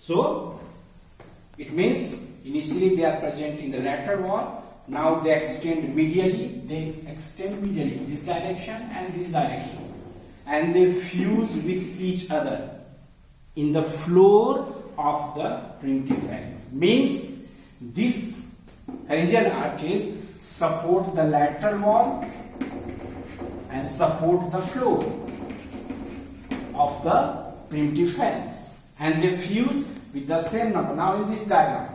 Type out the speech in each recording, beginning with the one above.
So it means initially they are present in the lateral wall. Now they extend medially. They extend medially this direction and this direction, and they fuse with each other in the floor of the primitive pharynx. Means this pharyngeal arches support the lateral wall and support the floor of the primitive pharynx, and they fuse with the same number. Now in this diagram,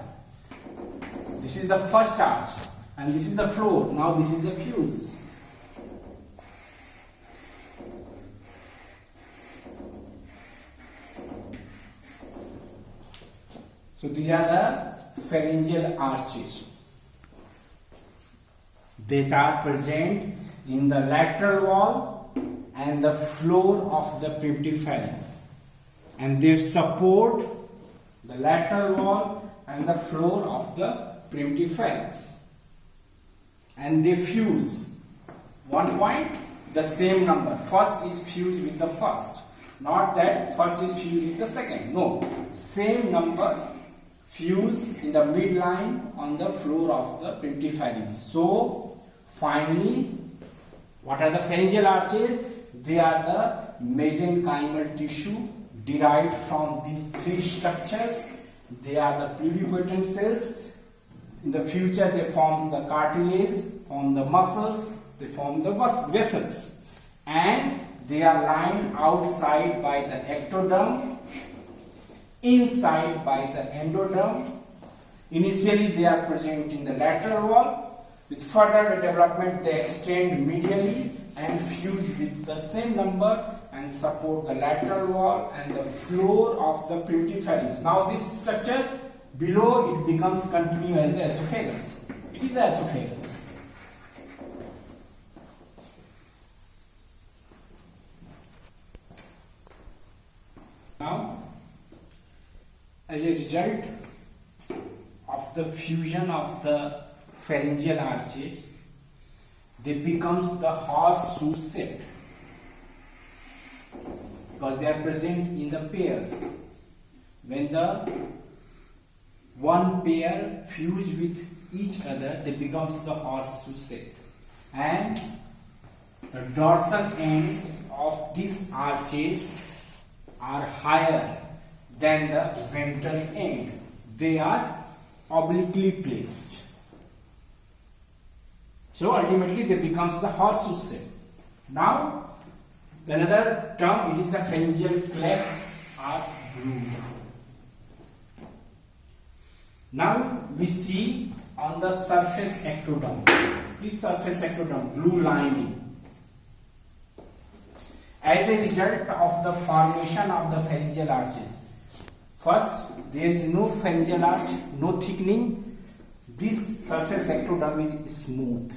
this is the first arch and this is the floor. Now this is the fuse. So these are the pharyngeal arches. They are present in the lateral wall and the floor of the primitive pharynx, and they support the lateral wall and the floor of the primitive pharynx, and they fuse. One point, the same number. First is fused with the first, not that first is fused with the second. No, same number fuse in the midline on the floor of the primitive pharynx. So finally, what are the pharyngeal arches? They are the mesenchymal tissue derived from these three structures. They are the pluripotent cells. In the future, they form the cartilage, form the muscles, they form the vessels, and they are lined outside by the ectoderm, inside by the endoderm. Initially, they are present in the lateral wall. With further development, they extend medially and fuse with the same number and support the lateral wall and the floor of the primitive pharynx. Now this structure below, it becomes continuous as the esophagus. It is the esophagus. Now, as a result of the fusion of the pharyngeal arches, they becomes the horseshoe shape, because they are present in the pairs. When the one pair fuse with each other, they becomes the horseshoe shape, and the dorsal end of these arches are higher than the ventral end. They are obliquely placed. So ultimately they becomes the horseshoe shape. Now another term, it is the pharyngeal cleft or groove. Now we see on the surface ectoderm, this surface ectoderm, blue lining. As a result of the formation of the pharyngeal arches, first there is no pharyngeal arch, no thickening. This surface ectoderm is smooth.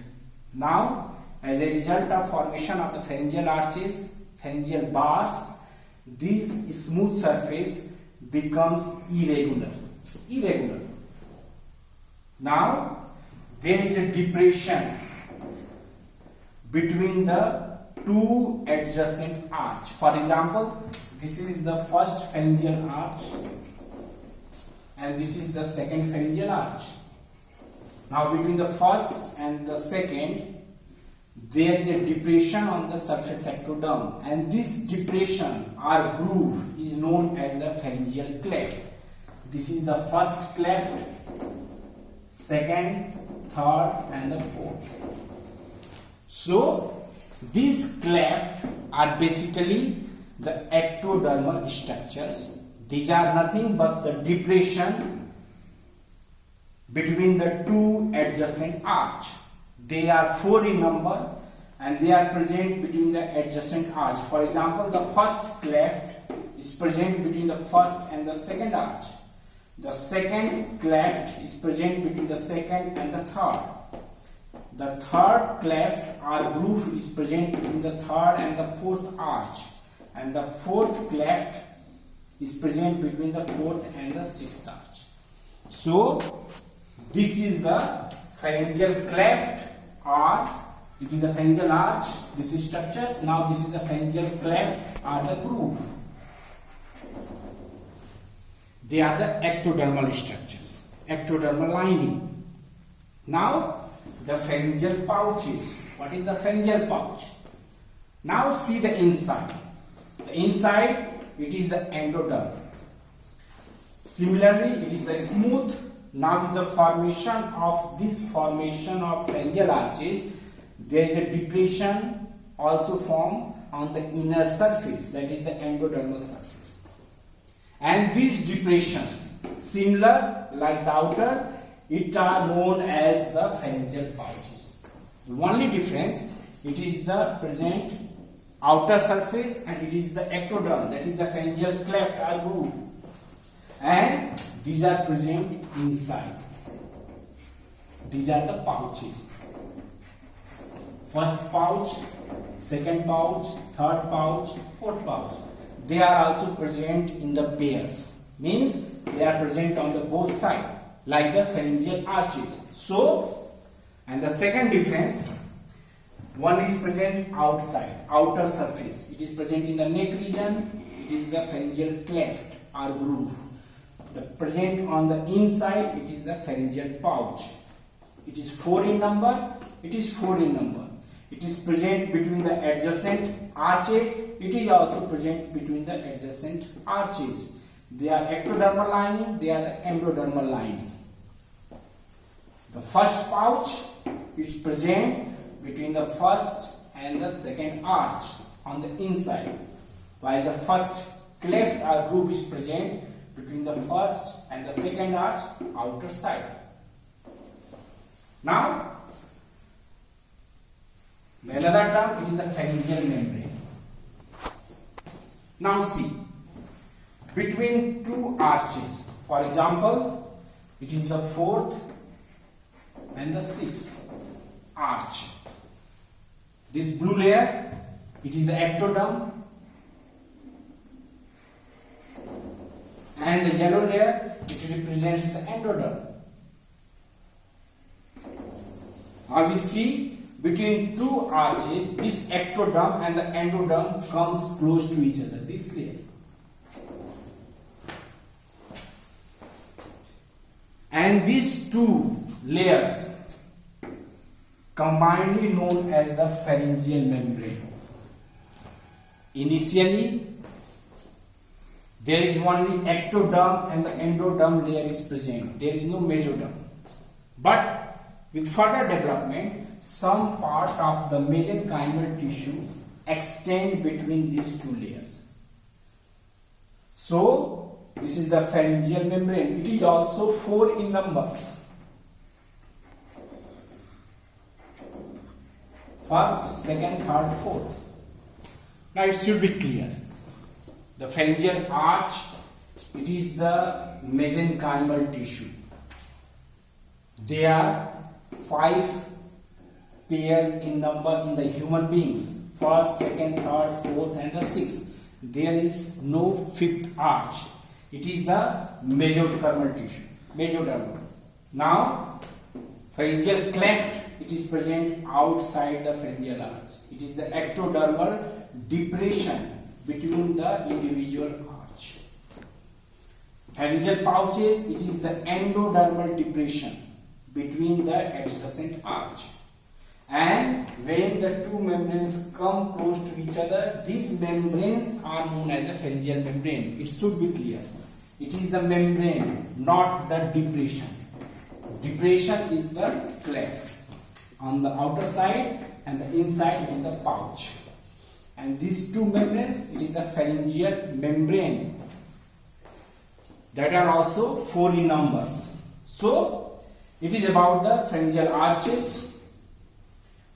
Now, as a result of formation of the pharyngeal arches, pharyngeal bars, this smooth surface becomes irregular. Now, there is a depression between the two adjacent arch. For example, this is the first pharyngeal arch and this is the second pharyngeal arch. Now between the first and the second, there is a depression on the surface ectoderm, and this depression or groove is known as the pharyngeal cleft. This is the first cleft, second, third and the fourth. So these clefts are basically the ectodermal structures. These are nothing but the depression between the two adjacent arch. They are 4 in number and they are present between the adjacent arch. For example, the first cleft is present between the first and the second arch. The second cleft is present between the second and the third. The third cleft or groove is present between the third and the fourth arch. And the fourth cleft is present between the fourth and the sixth arch. So this is the pharyngeal cleft, or it is the pharyngeal arch. This is structures. Now this is the pharyngeal cleft or the groove. They are the ectodermal structures, ectodermal lining. Now the pharyngeal pouches. What is the pharyngeal pouch? Now see the inside. The inside, it is the endoderm. Similarly, it is the smooth. Now with the formation of pharyngeal arches, there is a depression also formed on the inner surface, that is the endodermal surface. And these depressions, similar like the outer, it are known as the pharyngeal pouches. The only difference, it is the present outer surface and it is the ectoderm, that is the pharyngeal cleft or groove. And these are present inside. These are the pouches. First pouch, second pouch, third pouch, fourth pouch. They are also present in the pairs. Means they are present on the both sides, like the pharyngeal arches. So, and the second difference, one is present outside, outer surface. It is present in the neck region. It is the pharyngeal cleft or groove. The present on the inside, it is the pharyngeal pouch. It is 4 in number. It is 4 in number. It is present between the adjacent arches. It is also present between the adjacent arches. They are ectodermal lining. They are the endodermal lining. The first pouch is present between the first and the second arch on the inside, while the first cleft or groove is present between the first and the second arch outer side. Now, another term, it is the pharyngeal membrane. Now see, between two arches, for example, it is the fourth and the sixth arch. This blue layer, it is the ectoderm, and the yellow layer, it represents the endoderm. Now we see between two arches, this ectoderm and the endoderm comes close to each other, this layer. And these two layers combinedly known as the pharyngeal membrane. Initially, there is only ectoderm and the endoderm layer is present. There is no mesoderm. But with further development, some part of the mesenchymal tissue extend between these two layers. So, this is the pharyngeal membrane. It is also 4 in numbers. First, second, third, fourth. Now it should be clear. The pharyngeal arch, it is the mesenchymal tissue. There are 5 pairs in number in the human beings. First, second, third, fourth and the sixth. There is no 5th arch. It is the mesodermal tissue. Mesodermal. Now, pharyngeal cleft, it is present outside the pharyngeal arch. It is the ectodermal depression between the individual arch. Pharyngeal pouches, it is the endodermal depression between the adjacent arch. And when the two membranes come close to each other, these membranes are known as the pharyngeal membrane. It should be clear. It is the membrane, not the depression. Depression is the cleft on the outer side and the inside in the pouch. And these two membranes, it is the pharyngeal membrane, that are also 4 in numbers. So, it is about the pharyngeal arches.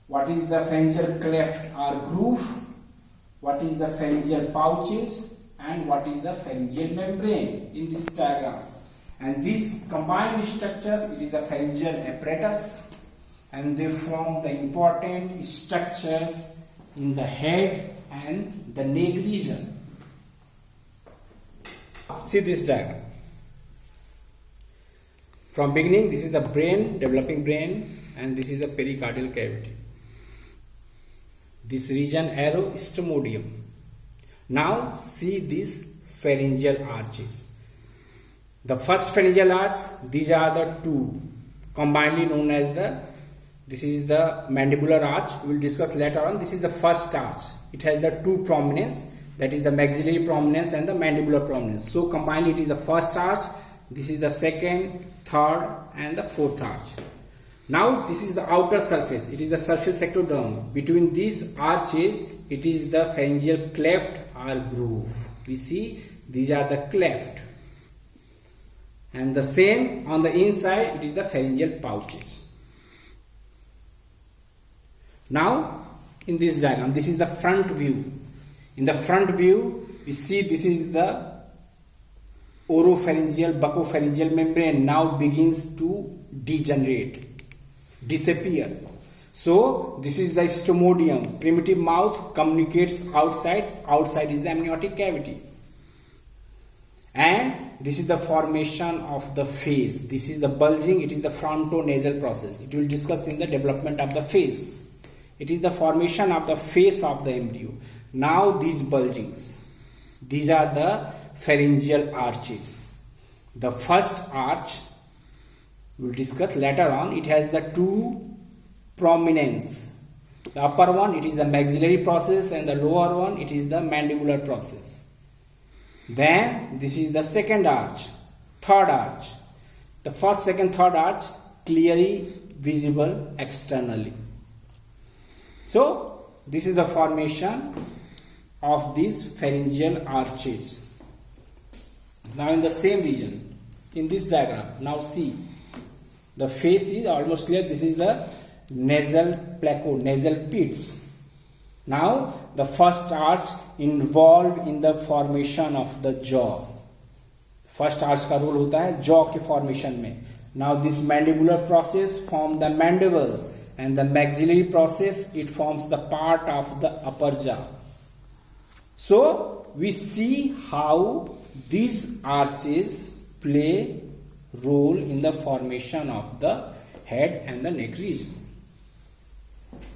What is the pharyngeal cleft or groove? What is the pharyngeal pouches? And what is the pharyngeal membrane in this diagram? And these combined structures, it is the pharyngeal apparatus, and they form the important structures in the head and the neck region. See this diagram. From beginning, this is the brain, developing brain, and this is the pericardial cavity. This region arrow is stomodium. Now see these pharyngeal arches. The first pharyngeal arch, these are the two combinedly known as this is the mandibular arch. We will discuss later on. This is the first arch. It has the two prominence, that is the maxillary prominence and the mandibular prominence. So combined it is the first arch. This is the second, third and the fourth arch. Now this is the outer surface. It is the surface ectoderm. Between these arches, it is the pharyngeal cleft or groove. We see these are the cleft. And the same on the inside, it is the pharyngeal pouches. Now in this diagram, this is the front view. In the front view, we see this is the oropharyngeal buccopharyngeal membrane now begins to degenerate, disappear. So this is the stomodium. Primitive mouth communicates outside. Outside is the amniotic cavity. And this is the formation of the face. This is the bulging. It is the frontonasal process. It will discuss in the development of the face. It is the formation of the face of the embryo. Now these bulgings, these are the pharyngeal arches. The first arch we will discuss later on. It has the two prominence. The upper one, it is the maxillary process, and the lower one, it is the mandibular process. Then this is the second arch, third arch. The first, second, third arch clearly visible externally. So this is the formation of these pharyngeal arches. Now in the same region, in this diagram, now see the face is almost clear. This is the nasal plateau, nasal pits. Now the first arch involved in the formation of the jaw. First arch का role होता है jaw के formation में. Now this mandibular process form the mandible, and the maxillary process, it forms the part of the upper jaw. So we see how these arches play role in the formation of the head and the neck region.